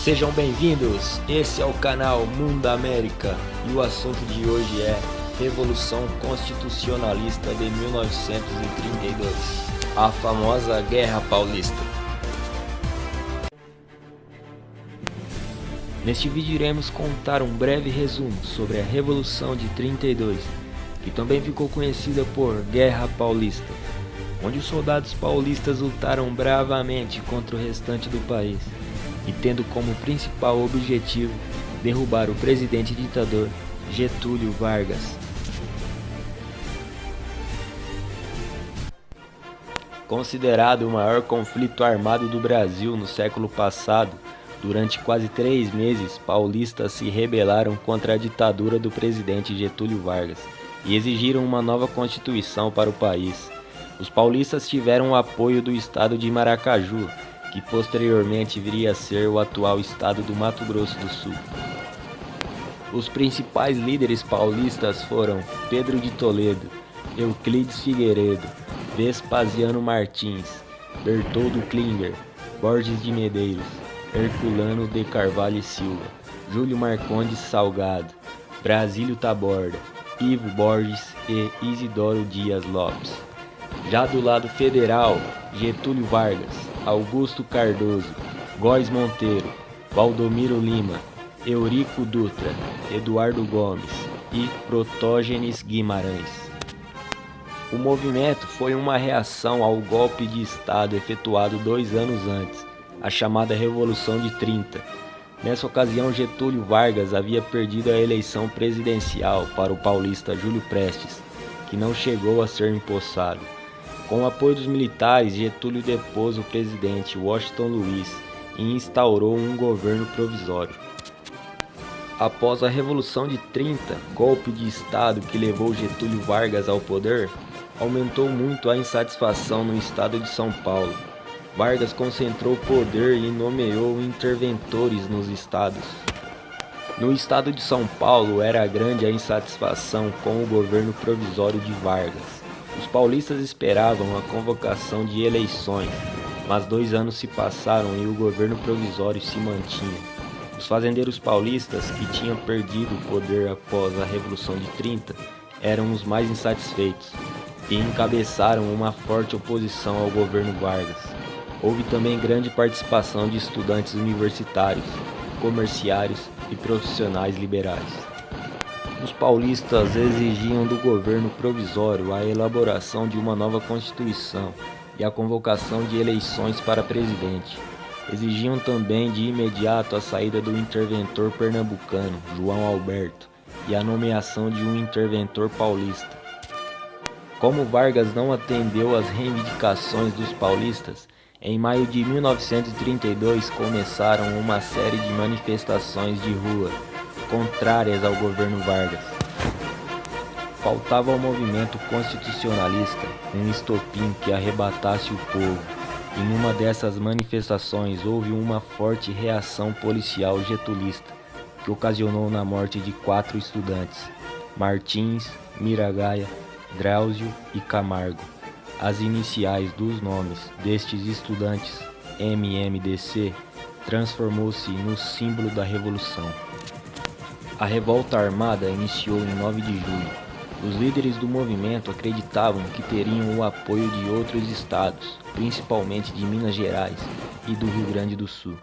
Sejam bem-vindos, esse é o canal Mundo América e o assunto de hoje é Revolução Constitucionalista de 1932, a famosa Guerra Paulista. Neste vídeo iremos contar um breve resumo sobre a Revolução de 32, que também ficou conhecida por Guerra Paulista, onde os soldados paulistas lutaram bravamente contra o restante do país e tendo como principal objetivo derrubar o presidente ditador Getúlio Vargas. Considerado o maior conflito armado do Brasil no século passado, durante quase 3 meses, paulistas se rebelaram contra a ditadura do presidente Getúlio Vargas e exigiram uma nova constituição para o país. Os paulistas tiveram o apoio do estado de Maracaju, que posteriormente viria a ser o atual estado do Mato Grosso do Sul. Os principais líderes paulistas foram Pedro de Toledo, Euclides Figueiredo, Vespasiano Martins, Bertoldo Klinger, Borges de Medeiros, Herculano de Carvalho e Silva, Júlio Marcondes Salgado, Brasílio Taborda, Ivo Borges e Isidoro Dias Lopes. Já do lado federal, Getúlio Vargas, Augusto Cardoso, Góes Monteiro, Valdomiro Lima, Eurico Dutra, Eduardo Gomes e Protógenes Guimarães. O movimento foi uma reação ao golpe de Estado efetuado 2 anos antes, a chamada Revolução de 30. Nessa ocasião, Getúlio Vargas havia perdido a eleição presidencial para o paulista Júlio Prestes, que não chegou a ser empossado. Com o apoio dos militares, Getúlio depôs o presidente Washington Luiz e instaurou um governo provisório. Após a Revolução de 30, golpe de Estado que levou Getúlio Vargas ao poder, aumentou muito a insatisfação no estado de São Paulo. Vargas concentrou poder e nomeou interventores nos estados. No estado de São Paulo era grande a insatisfação com o governo provisório de Vargas. Os paulistas esperavam a convocação de eleições, mas 2 anos se passaram e o governo provisório se mantinha. Os fazendeiros paulistas, que tinham perdido o poder após a Revolução de 30, eram os mais insatisfeitos e encabeçaram uma forte oposição ao governo Vargas. Houve também grande participação de estudantes universitários, comerciários e profissionais liberais. Os paulistas exigiam do governo provisório a elaboração de uma nova Constituição e a convocação de eleições para presidente. Exigiam também de imediato a saída do interventor pernambucano, João Alberto, e a nomeação de um interventor paulista. Como Vargas não atendeu às reivindicações dos paulistas, em maio de 1932 começaram uma série de manifestações de rua contrárias ao governo Vargas. Faltava ao movimento constitucionalista um estopim que arrebatasse o povo. Em uma dessas manifestações houve uma forte reação policial getulista, que ocasionou na morte de 4 estudantes, Martins, Miragaia, Drauzio e Camargo. As iniciais dos nomes destes estudantes, MMDC, transformou-se no símbolo da Revolução. A revolta armada iniciou em 9 de julho. Os líderes do movimento acreditavam que teriam o apoio de outros estados, principalmente de Minas Gerais e do Rio Grande do Sul,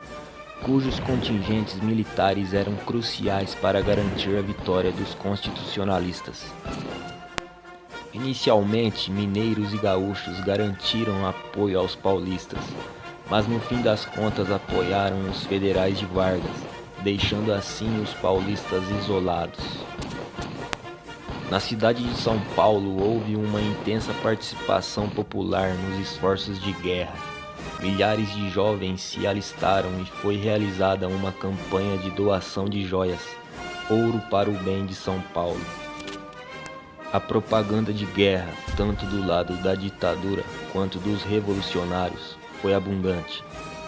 cujos contingentes militares eram cruciais para garantir a vitória dos constitucionalistas. Inicialmente, mineiros e gaúchos garantiram apoio aos paulistas, mas no fim das contas apoiaram os federais de Vargas, deixando assim os paulistas isolados. Na cidade de São Paulo houve uma intensa participação popular nos esforços de guerra. Milhares de jovens se alistaram e foi realizada uma campanha de doação de joias, ouro para o bem de São Paulo. A propaganda de guerra, tanto do lado da ditadura quanto dos revolucionários, foi abundante.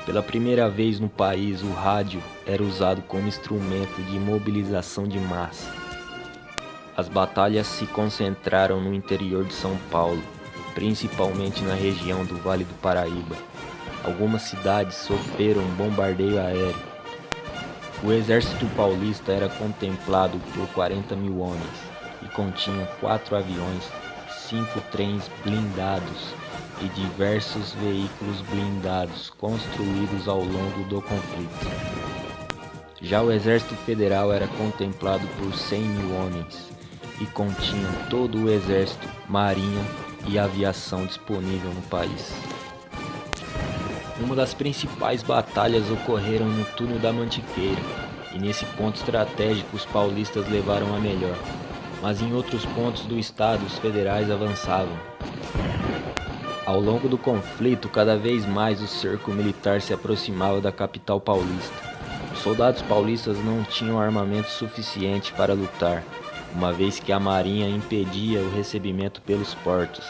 Pela primeira vez no país, o rádio era usado como instrumento de mobilização de massa. As batalhas se concentraram no interior de São Paulo, principalmente na região do Vale do Paraíba. Algumas cidades sofreram bombardeio aéreo. O exército paulista era contemplado por 40 mil homens e continha 4 aviões, 5 trens blindados e diversos veículos blindados construídos ao longo do conflito. Já o exército federal era contemplado por 100 mil homens e continha todo o exército, marinha e aviação disponível no país. Uma das principais batalhas ocorreram no Túnel da Mantiqueira, e nesse ponto estratégico os paulistas levaram a melhor, mas em outros pontos do estado os federais avançavam. Ao longo do conflito, cada vez mais o cerco militar se aproximava da capital paulista. Os soldados paulistas não tinham armamento suficiente para lutar, uma vez que a marinha impedia o recebimento pelos portos.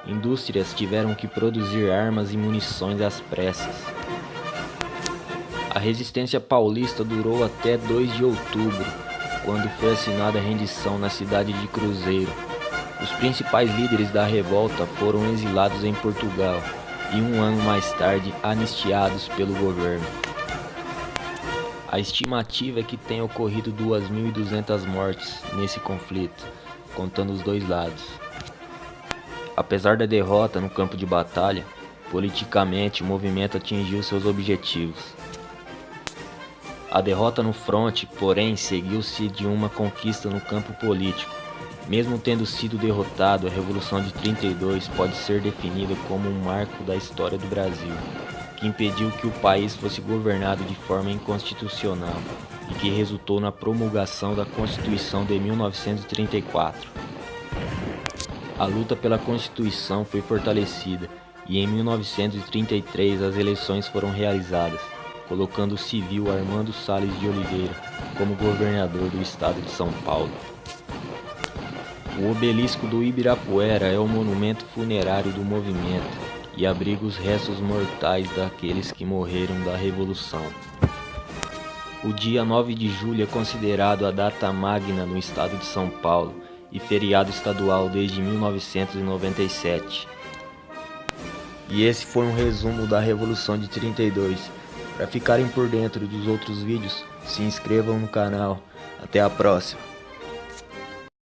Indústrias tiveram que produzir armas e munições às pressas. A resistência paulista durou até 2 de outubro, quando foi assinada a rendição na cidade de Cruzeiro. Os principais líderes da revolta foram exilados em Portugal e 1 ano mais tarde anistiados pelo governo. A estimativa é que tenha ocorrido 2.200 mortes nesse conflito, contando os dois lados. Apesar da derrota no campo de batalha, politicamente o movimento atingiu seus objetivos. A derrota no fronte, porém, seguiu-se de uma conquista no campo político. Mesmo tendo sido derrotado, a Revolução de 32 pode ser definida como um marco da história do Brasil, que impediu que o país fosse governado de forma inconstitucional e que resultou na promulgação da Constituição de 1934. A luta pela Constituição foi fortalecida e em 1933 as eleições foram realizadas, colocando o civil Armando Salles de Oliveira como governador do estado de São Paulo. O obelisco do Ibirapuera é o monumento funerário do movimento e abriga os restos mortais daqueles que morreram da Revolução. O dia 9 de julho é considerado a data magna no estado de São Paulo e feriado estadual desde 1997. E esse foi um resumo da Revolução de 32. Para ficarem por dentro dos outros vídeos, se inscrevam no canal. Até a próxima!